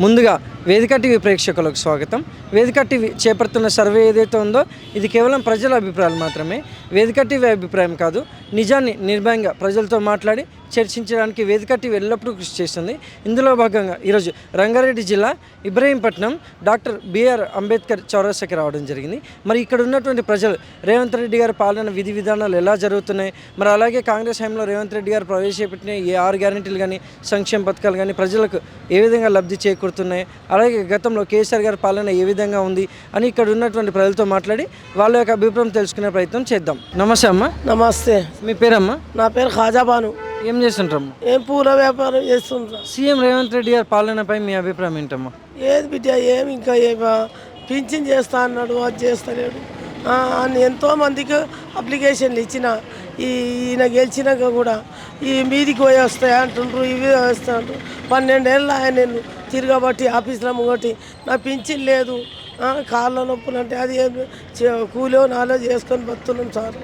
ముందుగా వేదిక టీవీ ప్రేక్షకులకు స్వాగతం. వేదిక టీవీ చేపడుతున్న సర్వే ఏదైతే ఉందో ఇది కేవలం ప్రజల అభిప్రాయాలు మాత్రమే. వేదిక టీవీ అభిప్రాయం కాదు. నిజాన్ని నిర్భయంగా ప్రజలతో మాట్లాడి చర్చించడానికి వేదిక టీవీ ఎల్లప్పుడూ కృషి చేస్తుంది. ఇందులో భాగంగా ఈరోజు రంగారెడ్డి జిల్లా ఇబ్రహీంపట్నం డాక్టర్ బిఆర్ అంబేద్కర్ చౌరస్తాకి రావడం జరిగింది. మరి ఇక్కడ ఉన్నటువంటి ప్రజలు రేవంత్ రెడ్డి గారి పాలన విధి విధానాలు ఎలా జరుగుతున్నాయి, మరి అలాగే కాంగ్రెస్ హయాంలో రేవంత్ రెడ్డి గారు ప్రవేశపెట్టిన ఏ 6 గ్యారెంటీలు కానీ సంక్షేమ పథకాలు కానీ ప్రజలకు ఏ విధంగా లబ్ధి చేకూరుతున్నాయి, అలాగే గతంలో కేసీఆర్ గారి పాలన ఏ విధంగా ఉంది అని ఇక్కడ ఉన్నటువంటి ప్రజలతో మాట్లాడి వాళ్ళ యొక్క అభిప్రాయం తెలుసుకునే ప్రయత్నం చేద్దాం. నమస్తే అమ్మ. నమస్తే. మీ పేరమ్మా? నా పేరు ఖాజాబాను. ఏం చేస్తుంటారమ్మా? ఏం పూల వ్యాపారం చేస్తుంటా. సీఎం రేవంత్ రెడ్డి గారి పాలనపై మీ అభిప్రాయం ఏంటమ్మా? ఏది బిడ్డ ఏమి ఇంకా పింఛన్ చేస్తా అన్నాడు, అది చేస్తలేడు. ఎంతోమందికి అప్లికేషన్లు ఇచ్చిన ఈయన గెలిచినాక కూడా ఈ మీదికి పోయి వస్తాయి అంటుండ్రు, ఇవి వస్తాయి అంటారు. 12 ఏళ్ళు నేను తిరగబట్టి ఆఫీసులో ముంగటి నా పింఛన్ లేదు, కాళ్ళ నొప్పులు అంటే అది కూలో నాలో చేసుకొని బతున్నాం సార్.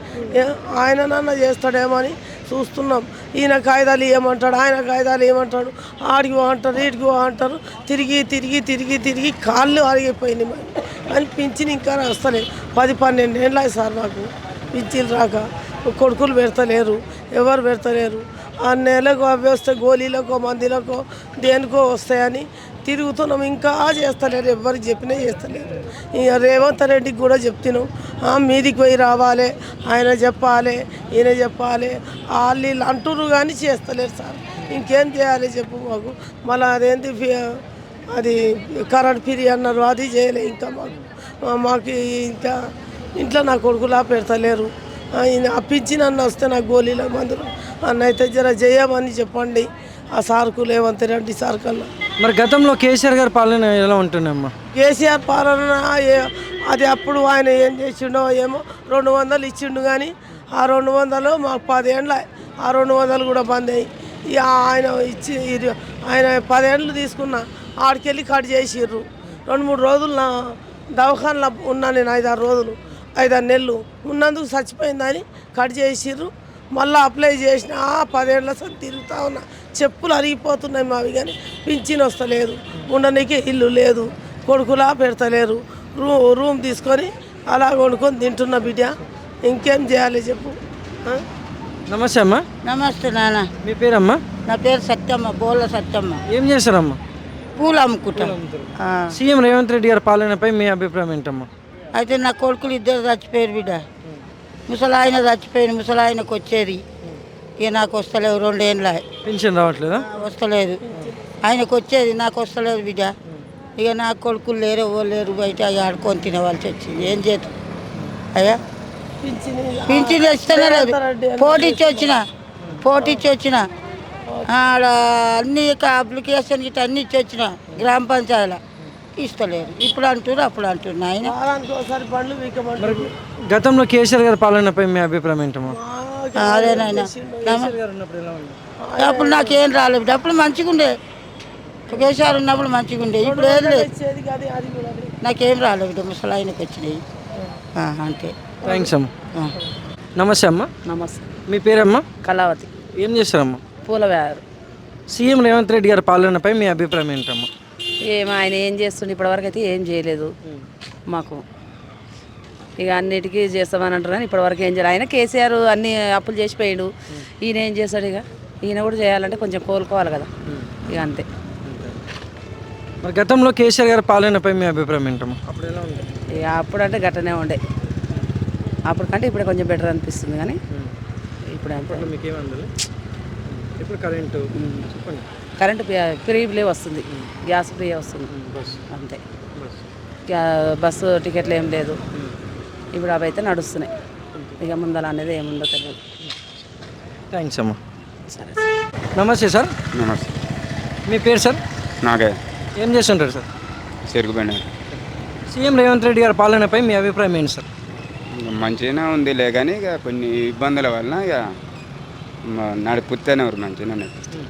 ఆయన నాన్న చేస్తాడేమో అని చూస్తున్నాం. ఈయన కాగితాలు ఏమంటాడు, ఆయన కాగితాలు ఏమంటాడు, ఆడికి అంటారు ఈడికి అంటారు. తిరిగి తిరిగి తిరిగి తిరిగి కాళ్ళు అరిగిపోయింది మరి. అని పింఛన్ ఇంకా వస్తలేదు. 10-12 ఏళ్ళు సార్ నాకు పింఛన్ రాక. కొడుకులు పెడతలేరు, ఎవరు పెడతలేరు. ఆ నెలకు అవి వస్తాయి, గోళీలకో మందులకో దేనికో వస్తాయని తిరుగుతున్నాం. ఇంకా చేస్తలేరు, ఎవరికి చెప్పినా చేస్తలేరు. ఇక రేవంత్ రెడ్డికి కూడా చెప్తున్నాం, మీదికి పోయి రావాలి, ఆయన చెప్పాలి, ఈయన చెప్పాలి, వాళ్ళు అంటున్నారు కానీ చేస్తలేరు సార్. ఇంకేం చేయాలి చెప్పు మాకు. మళ్ళీ అదేంటి అది కరెంట్ ఫ్రీ అన్నారు, అది చేయలే. ఇంకా మాకు ఇంకా ఇంట్లో నా కొడుకులా పెడతలేరు. అప్పించి నన్ను వస్తే నాకు గోళీల మందులు అన్న అయితే జర చేయమని చెప్పండి ఆ సార్కు, రేవంత్ రెడ్డి సార్ కన్నా. మరి గతంలో కేసీఆర్ గారి పాలన ఎలా ఉంటుందమ్మా? కేసీఆర్ పాలన అది అప్పుడు ఆయన ఏం చేసిండో ఏమో 200 ఇచ్చిండు కానీ ఆ 200 మాకు 10 ఏళ్ళ ఆ 200 కూడా బంద్ అయ్యి ఆయన ఇచ్చి ఆయన 10 ఏళ్ళు తీసుకున్న ఆడికెళ్ళి కట్ చేసిర్రు. 2-3 రోజులు నా దవాఖానలో ఉన్నా నేను 5-6 రోజులు 5-6 నెలలు ఉన్నందుకు చచ్చిపోయిందని కట్ చేసిర్రు. మళ్ళీ అప్లై చేసిన 10 ఏళ్ళ సార్ తిరుగుతా ఉన్నా. చెప్పులు అరిగిపోతున్నాయి మావి కానీ పింఛన్ వస్తలేదు, ఉండడానికి ఇల్లు లేదు, కొడుకులా పెడతలేరు. రూమ్ తీసుకొని అలా వండుకొని తింటున్న బిడ్డ. ఇంకేం చేయాలి చెప్పు. నమస్తే అమ్మా. నమస్తే నాన్న. మీ పేరమ్మా? నా పేరు సత్యమ్మ, బోళ్ళ సత్యమ్మ. ఏం చేస్తారమ్మా? పూలు అమ్ముకుంటాం. సీఎం రేవంత్ రెడ్డి గారి పాలనపై మీ అభిప్రాయం ఏంటమ్మా? అయితే నా కొడుకులు 2 చచ్చిపోయారు బిడ్డ. ముసలాయన చచ్చిపోయింది, ముసలాయనకు వచ్చేది. ఇక నాకు వస్తలేవు, 2 ఏళ్ళ పెన్షన్ రావట్లేదా? వస్తలేదు. ఆయనకు వచ్చేది, నాకు వస్తలేదు బిడ్డ. ఇక నా కొడుకులు లేరు, ఎవరు లేరు, బయట ఆడుకొని తినవలసి వచ్చింది. ఏం చేద్దాం అయ్యా? పింఛన్ ఇస్తేనే లేదు. పోటీచ్చి వచ్చిన ఆడ అన్ని అప్లికేషన్ గిట్ట అన్ని ఇచ్చి వచ్చిన గ్రామ పంచాయతీలో ఇస్తలేరు. ఇప్పుడు అంటారు, అప్పుడు అంటున్నారు. ఆయన గతంలో కేసీఆర్ గారి పాలనపై మీ అభిప్రాయం ఏంటమ్మా? అదేనాయన అప్పుడు నాకేం రాలేదు. అప్పుడు మంచిగా ఉండే, కేసీఆర్ ఉన్నప్పుడు మంచిగా ఉండే. ఇప్పుడు ఏం లేదు, నాకేం రాలేదు. ముసలాయనకి వచ్చినాయి అంతే. థ్యాంక్స్ అమ్మా. నమస్తే అమ్మా. నమస్తే. మీ పేరమ్మా? కళావతి. ఏం చేస్తారమ్మా? పూల వ్యాపారం. సీఎం రేవంత్ రెడ్డి గారి పాలనపై మీ అభిప్రాయం ఏంటమ్మా? ఆయన ఏం చేస్తుండే ఇప్పటివరకు అయితే ఏం చేయలేదు మాకు. ఇక అన్నిటికీ చేస్తామని అంటారు కానీ ఇప్పటివరకు ఏం చేయాలి. ఆయన కేసీఆర్ అన్ని అప్పులు చేసిపోయాడు, ఈయన ఏం చేస్తాడు? ఇక ఈయన కూడా చేయాలంటే కొంచెం కోలుకోవాలి కదా, ఇక అంతే. మరి గతంలో కేసీఆర్ గారి పాలనపై మీ అభిప్రాయం ఏంటమ్మా? అప్పుడు ఎలా ఉంది? ఇక అప్పుడు అంటే గట్టనే ఉండే, అప్పుడు కంటే ఇప్పుడు కొంచెం బెటర్ అనిపిస్తుంది కానీ ఇప్పుడు అంతే. మీకేమంది? ఇప్పుడు కరెంటు కరెంటు ఫ్రీ వస్తుంది, గ్యాస్ ఫ్రీ వస్తుంది అంతే. బస్సు టికెట్లు ఏం లేదు ఇప్పుడు, అవి అయితే నడుస్తున్నాయి. ఇక ముందర అనేది ఏముందో తెలియదు. థ్యాంక్స్ అమ్మా. సరే. నమస్తే సార్. నమస్తే. మీ పేరు సార్? నాకే. ఏం చేస్తుంటారు సార్? చెరుకుబండి. సీఎం రేవంత్ రెడ్డి గారి పాలనపై మీ అభిప్రాయం ఏంటి సార్? మంచిగానే ఉందిలే కానీ ఇక కొన్ని ఇబ్బందుల వలన ఇక నడిపిస్తేనే ఎవరు మంచిగా నడిపిస్తారు.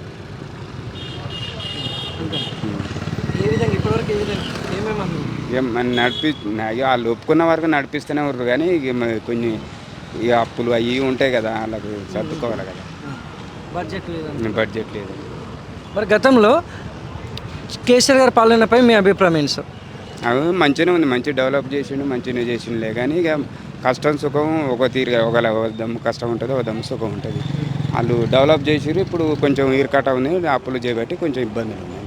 వాళ్ళు ఒప్పుకున్న వరకు నడిపిస్తూనే ఉన్నారు కానీ ఇక కొన్ని ఇక అప్పులు అవి ఉంటాయి కదా, వాళ్ళకు సర్దుకోవాలి కదా. బడ్జెట్ లేదు. బడ్జెట్ లేదు. మరి గతంలో కేసీఆర్ గారి పాలనపై మీ అభిప్రాయం ఏంటి సార్? అవి మంచిగానే ఉంది, మంచి డెవలప్ చేసిండు, మంచిగానే చేసిండులే. కానీ ఇక కష్టం సుఖం ఒక తీరుగా ఒకలా దమ్ము కష్టం ఉంటుంది, ఒక దమ్ము సుఖం ఉంటుంది. వాళ్ళు డెవలప్ చేసిరు, ఇప్పుడు కొంచెం ఇరుకట ఉంది, అప్పులు చేయబట్టి కొంచెం ఇబ్బందులు ఉన్నాయి.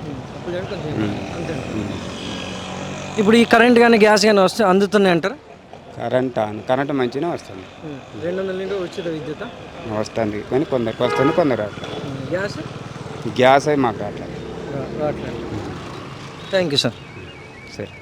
ఇప్పుడు ఈ కరెంట్ కానీ గ్యాస్ కానీ వస్తే అందుతున్నాయి అంటారు? కరెంట్ మంచిగానే వస్తుంది, 200 యూనిట్ ఉచిత విద్యుత్ వస్తుంది. కానీ కొందరికి వస్తుంది, కొందరు రావట్లేదు. గ్యాస్ గ్యాస్ అయి మాకు రావట్లేదు. రావట్లేదు. Thank you sir. సరే.